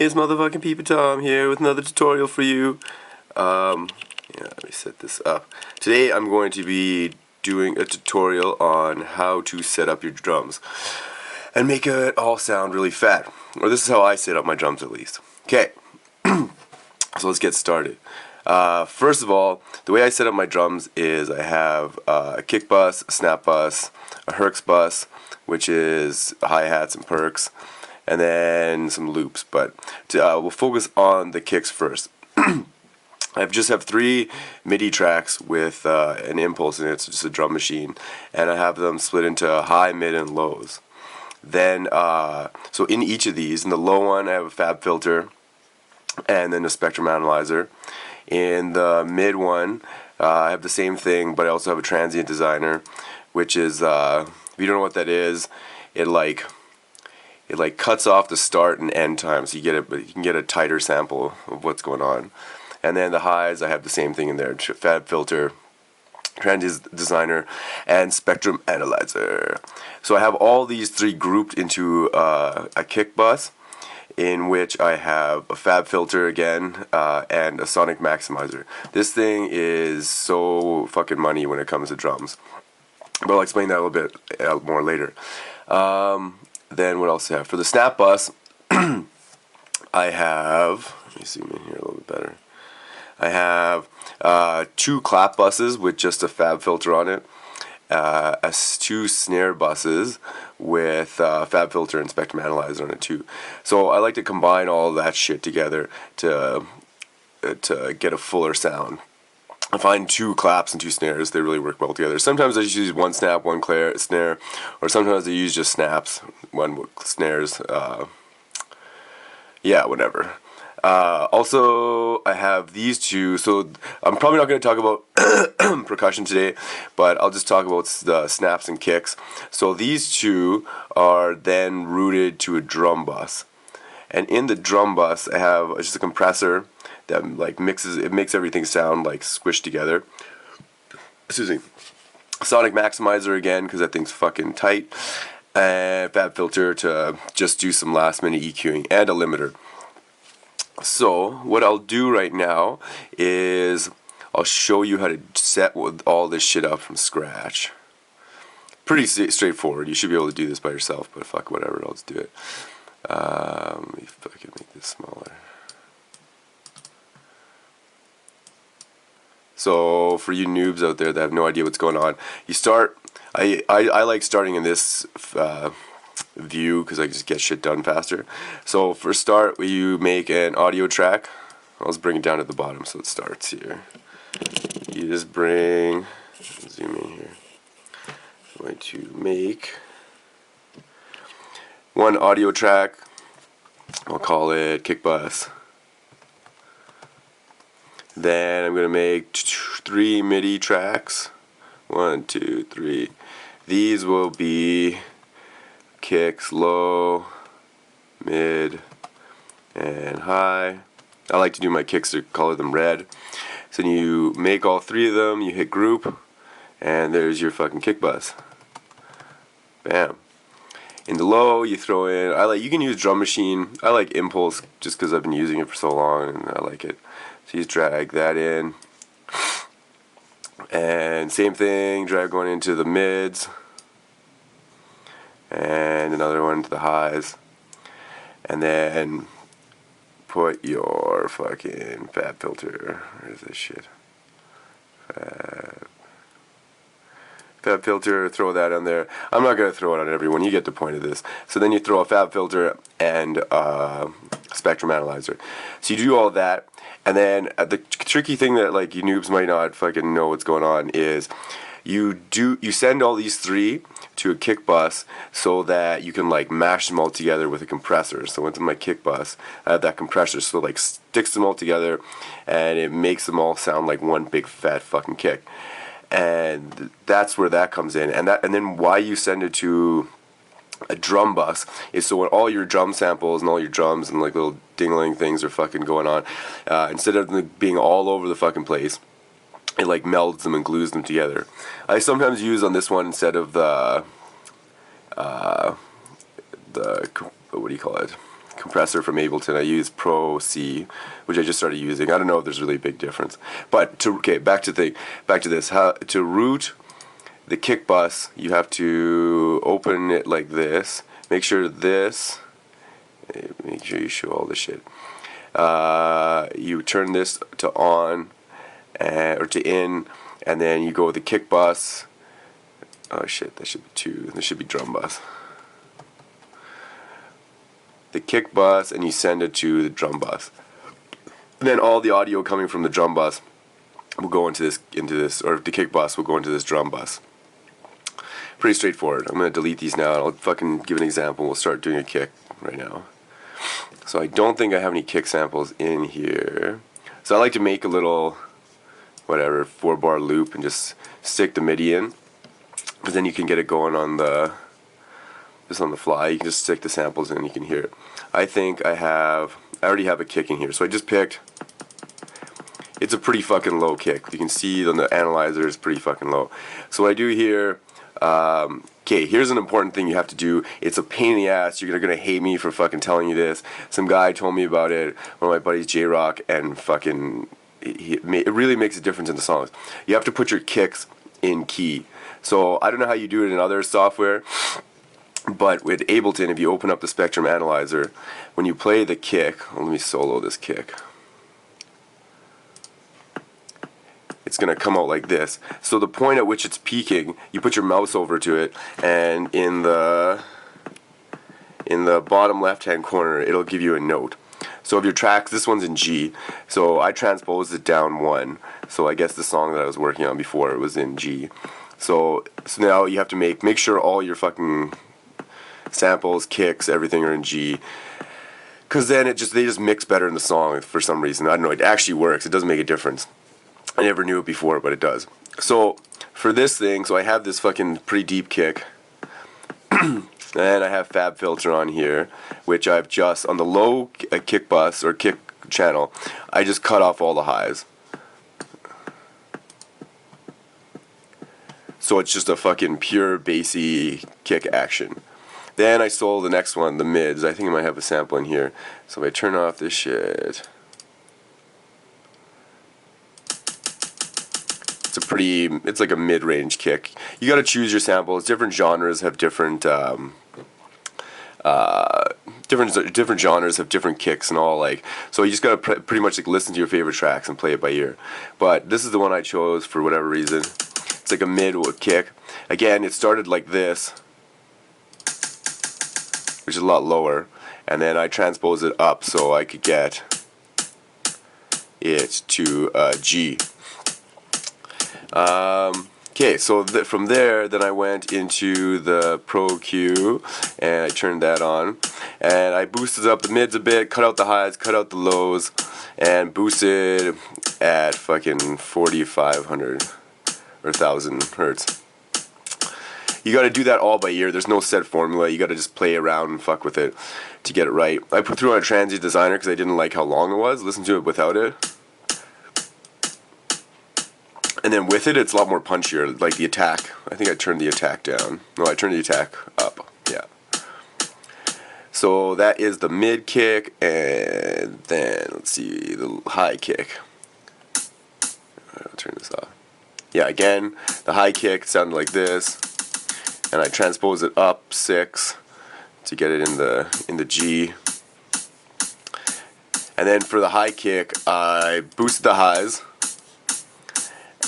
It's motherfucking Peep'n ToM here with another tutorial for you. Let me set this up. Today I'm going to be doing a tutorial on how to set up your drums and make it all sound really fat. Or this is how I set up my drums at least. Okay, so let's get started. First of all, the way I set up my drums is I have a kick bus, a snap bus, a Herx bus, which is hi-hats and perks, and then some loops, but we'll focus on the kicks first. I just have 3 MIDI tracks with an impulse in it, so just a drum machine, and I have them split into high, mid, and lows. Then, so in each of these, in the low one I have a fab filter, and then a spectrum analyzer. In the mid one, I have the same thing, but I also have a transient designer, which is, if you don't know what that is, it cuts off the start and end time, so you can get a tighter sample of what's going on. And then the highs, I have the same thing in there: fab filter, transient designer, and spectrum analyzer. So I have all these 3 grouped into a kick bus, in which I have a fab filter again, and a sonic maximizer. This thing is so fucking money when it comes to drums, but I'll explain that a little bit more later. Then what else do I have? For the snap bus, I have, let me zoom in here a little bit better. I have 2 clap buses with just a fab filter on it, 2 snare buses with fab filter and spectrum analyzer on it too. So I like to combine all that shit together to get a fuller sound. I find 2 claps and 2 snares, they really work well together. Sometimes I just use 1 snap, 1 snare, or sometimes I use just snaps, 1 snares, yeah, whatever. Also, I have these 2, so I'm probably not going to talk about percussion today, but I'll just talk about the snaps and kicks. So these 2 are then routed to a drum bus, and in the drum bus I have just a compressor that makes everything sound like squished together. Excuse me. Sonic maximizer again, because that thing's fucking tight, and fab filter to just do some last minute EQing, and a limiter. So what I'll do right now is I'll show you how to set all this shit up from scratch. Pretty straightforward. You should be able to do this by yourself, but fuck whatever, I'll just do it. Let me fucking make this smaller. So for you noobs out there that have no idea what's going on, you start. I like starting in this view because I just get shit done faster. So for start, you make an audio track. I'll just bring it down to the bottom so it starts here. You just bring, zoom in here. I'm going to make 1 audio track. I'll call it kick bus. Then I'm going to make 3 MIDI tracks. 1, 2, 3. These will be kicks, low, mid, and high. I like to do my kicks to color them red. So you make all 3 of them, you hit group, and there's your fucking kick bus. Bam. In the low, you throw in, you can use drum machine. I like impulse just because I've been using it for so long and I like it. So you just drag that in. And same thing, drag one into the mids. And another one to the highs. And then put your fucking fab filter. Where's this shit? Fab filter, throw that on there. I'm not going to throw it on everyone, you get the point of this. So then you throw a fab filter and spectrum analyzer. So you do all that, and then the tricky thing that you noobs might not fucking know what's going on is you send all these 3 to a kick bus so that you can mash them all together with a compressor. So into my kick bus, I have that compressor, so sticks them all together and it makes them all sound like one big fat fucking kick. And that's where that comes in, and then why you send it to a drum bus is so when all your drum samples and all your drums and little dingling things are fucking going on, instead of them being all over the fucking place, it melds them and glues them together. I sometimes use on this one, instead of the what do you call it? compressor from Ableton. I use Pro C, which I just started using. I don't know if there's really a big difference. But back to this. How to root the kick bus? You have to open it like this. Make sure you show all this shit. You turn this to on or to in, and then you go with the kick bus. Oh shit, that should be 2. This should be drum bus. The kick bus, and you send it to the drum bus. And then all the audio coming from the drum bus will go into this, or the kick bus will go into this drum bus. Pretty straightforward. I'm gonna delete these now, and I'll fucking give an example. We'll start doing a kick right now. So I don't think I have any kick samples in here. So I like to make a little, whatever, 4-bar loop and just stick the MIDI in. But then you can get it going on the, just on the fly. You can just stick the samples in and you can hear it. I think I already have a kick in here. So I just picked, it's a pretty fucking low kick. You can see on the analyzer it's pretty fucking low. So what I do here, okay, here's an important thing you have to do. It's a pain in the ass. You're gonna hate me for fucking telling you this. Some guy told me about it, one of my buddies, J-Rock, and fucking, it really makes a difference in the songs. You have to put your kicks in key. So I don't know how you do it in other software, but with Ableton, if you open up the Spectrum Analyzer, when you play the kick, let me solo this kick. It's going to come out like this. So the point at which it's peaking, you put your mouse over to it, and in the bottom left hand corner it'll give you a note. So if your tracks, this one's in G, so I transposed it down 1. So I guess the song that I was working on before, it was in G. So now you have to make sure all your fucking samples, kicks, everything are in G. Cause then they just mix better in the song for some reason. I don't know, it actually works. It doesn't make a difference. I never knew it before, but it does. So for this thing, so I have this fucking pretty deep kick, and I have Fab Filter on here, which I've just, on the low kick bus or kick channel, I just cut off all the highs. So it's just a fucking pure bassy kick action. Then I stole the next one, the mids. I think I might have a sample in here. So if I turn off this shit, it's like a mid-range kick. You gotta choose your samples. Different genres have different genres have different kicks and all, like, so you just gotta pretty much like listen to your favorite tracks and play it by ear. But this is the one I chose for whatever reason. It's like a mid kick. Again, it started like this, which is a lot lower, and then I transposed it up so I could get it to G. Okay, so from there, then I went into the Pro Q, and I turned that on, and I boosted up the mids a bit, cut out the highs, cut out the lows, and boosted at fucking 4,500 or 1,000 hertz. You gotta do that all by ear. There's no set formula. You gotta just play around and fuck with it to get it right. I threw on a Transient Designer because I didn't like how long it was. Listen to it without it. And then with it, it's a lot more punchier, like the attack. I think I turned the attack down. No, I turned the attack up. Yeah. So that is the mid kick, and then let's see the high kick. I'll turn this off. Yeah, again, the high kick sounded like this, and I transpose it up 6 to get it in the G. And then for the high kick, I boosted the highs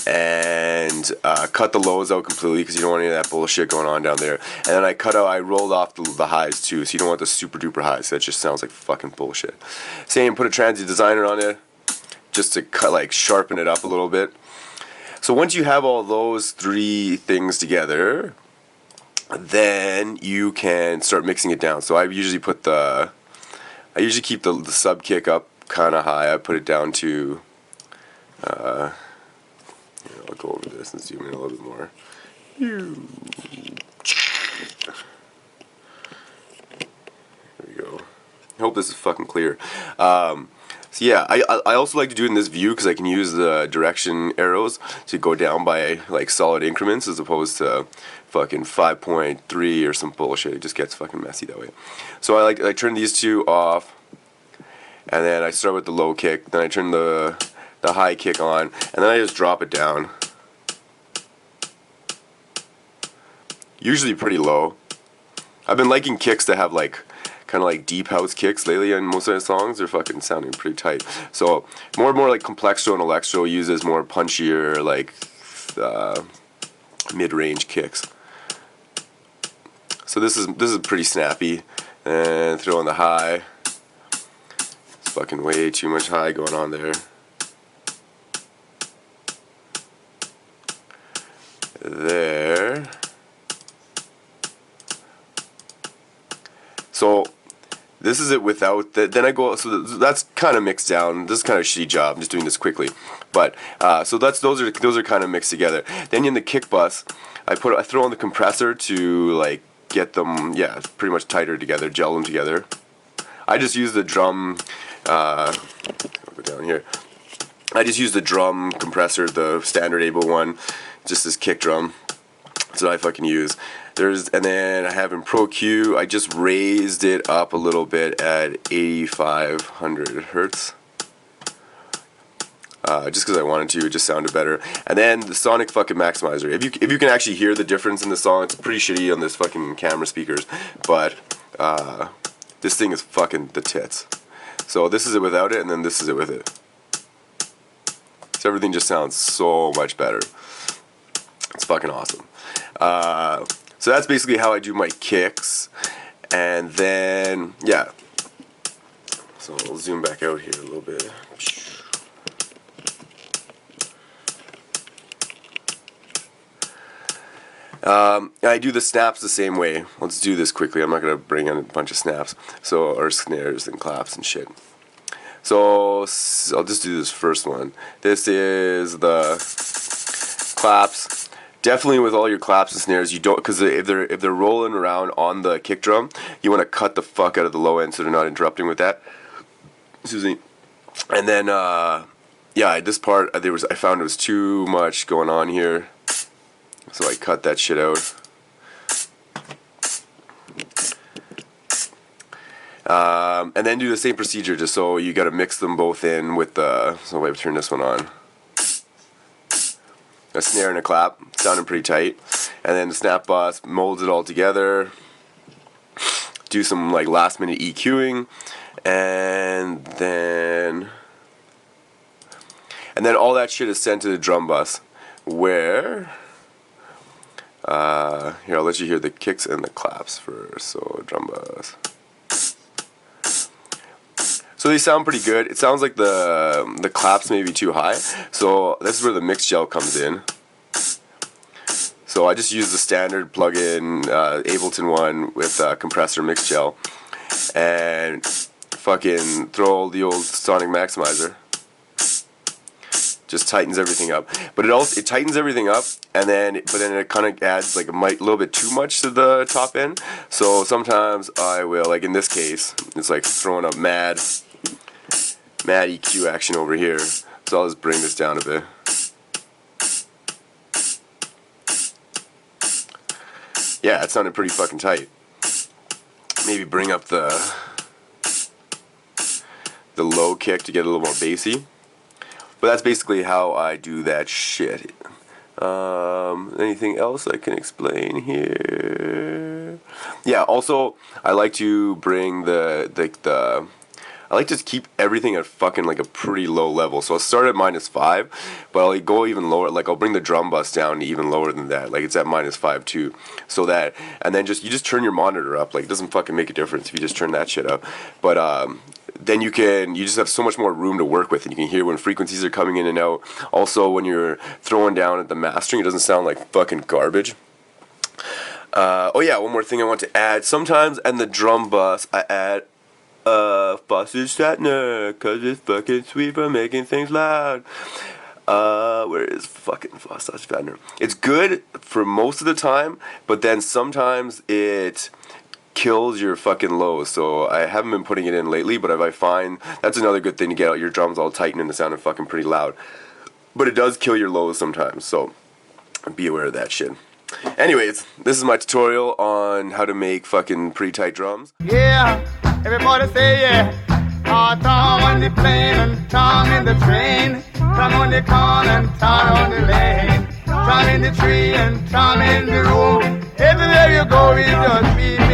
and cut the lows out completely because you don't want any of that bullshit going on down there. And then I rolled off the highs too, so you don't want the super duper highs. That just sounds like fucking bullshit. Same, put a Transient Designer on it just to sharpen it up a little bit. So once you have all those 3 things together, then you can start mixing it down. So I usually keep the sub kick up kind of high. I put it down to I'll go over this and zoom in a little bit more. There we go. I hope this is fucking clear. So yeah, I also like to do it in this view because I can use the direction arrows to go down by like solid increments as opposed to fucking 5.3 or some bullshit. It just gets fucking messy that way. So I turn these two off, and then I start with the low kick. Then I turn the high kick on, and then I just drop it down. Usually pretty low. I've been liking kicks to have like kind of like deep house kicks lately on most of my songs. They're fucking sounding pretty tight. So more and more like Complextro and Electro uses more punchier like mid-range kicks. So this is pretty snappy. And throw on the high. It's fucking way too much high going on there. There. So this is it without the, then I go, so that's kind of mixed down. This is kind of a shitty job. I'm just doing this quickly, but so those are kind of mixed together. Then in the kick bus, I throw on the compressor to like get them, yeah, pretty much tighter together, gel them together. I just use the drum. I'll go down here. I just use the drum compressor, the standard Able one, just this kick drum. That's what I fucking use. And then I have in Pro Q, I just raised it up a little bit at 8500 hertz. Just because I wanted to, it just sounded better. And then the Sonic fucking Maximizer. If you can actually hear the difference in the song, it's pretty shitty on this fucking camera speakers, but this thing is fucking the tits. So this is it without it, and then this is it with it. So everything just sounds so much better. It's fucking awesome. So that's basically how I do my kicks, and then yeah. So I'll zoom back out here a little bit. I do the snaps the same way. Let's do this quickly. I'm not gonna bring in a bunch of snaps, or snares and claps and shit. So I'll just do this first one. This is the claps. Definitely with all your claps and snares, you don't, because if they're rolling around on the kick drum, you want to cut the fuck out of the low end so they're not interrupting with that. Excuse me. And then yeah, this part I found it was too much going on here, so I cut that shit out. And then do the same procedure, just so you got to mix them both in with the. So wait, turn this one on. A snare and a clap, sounding pretty tight, and then the snap bus molds it all together. Do some like last minute EQing, and then all that shit is sent to the drum bus, where here I'll let you hear the kicks and the claps first. So drum bus. So they sound pretty good. It sounds like the claps may be too high. So this is where the mix gel comes in. So I just use the standard plug-in Ableton one with compressor mix gel, and fucking throw the old Sonic Maximizer. Just tightens everything up. But it tightens everything up, but then it kind of adds like a little bit too much to the top end. So sometimes I will, like in this case, it's like throwing up mad EQ action over here. So I'll just bring this down a bit. Yeah, it sounded pretty fucking tight. Maybe bring up the low kick to get a little more bassy. But that's basically how I do that shit. Anything else I can explain here? Yeah, also I like to bring I like to keep everything at fucking like a pretty low level. So I'll start at -5, but I'll go even lower. Like I'll bring the drum bus down to even lower than that. Like it's at -5 too. So that, and then you just turn your monitor up. Like it doesn't fucking make a difference if you just turn that shit up. But then you just have so much more room to work with, and you can hear when frequencies are coming in and out. Also, when you're throwing down at the mastering, it doesn't sound like fucking garbage. Oh yeah, one more thing I want to add. Sometimes in the drum bus, I add Foster Statner, cause it's fucking sweet for making things loud. Where is fucking Foster Statner? It's good for most of the time, but then sometimes it kills your fucking lows. So I haven't been putting it in lately, but if I find, that's another good thing to get out your drums all tight and sounding fucking pretty loud. But it does kill your lows sometimes, so be aware of that shit. Anyways, this is my tutorial on how to make fucking pretty tight drums. Yeah, everybody say yeah. Tom on the plane and Tom in the train. Tom on the corner and Tom on the lane. Tom in the tree and Tom in the room. Everywhere you go, we just be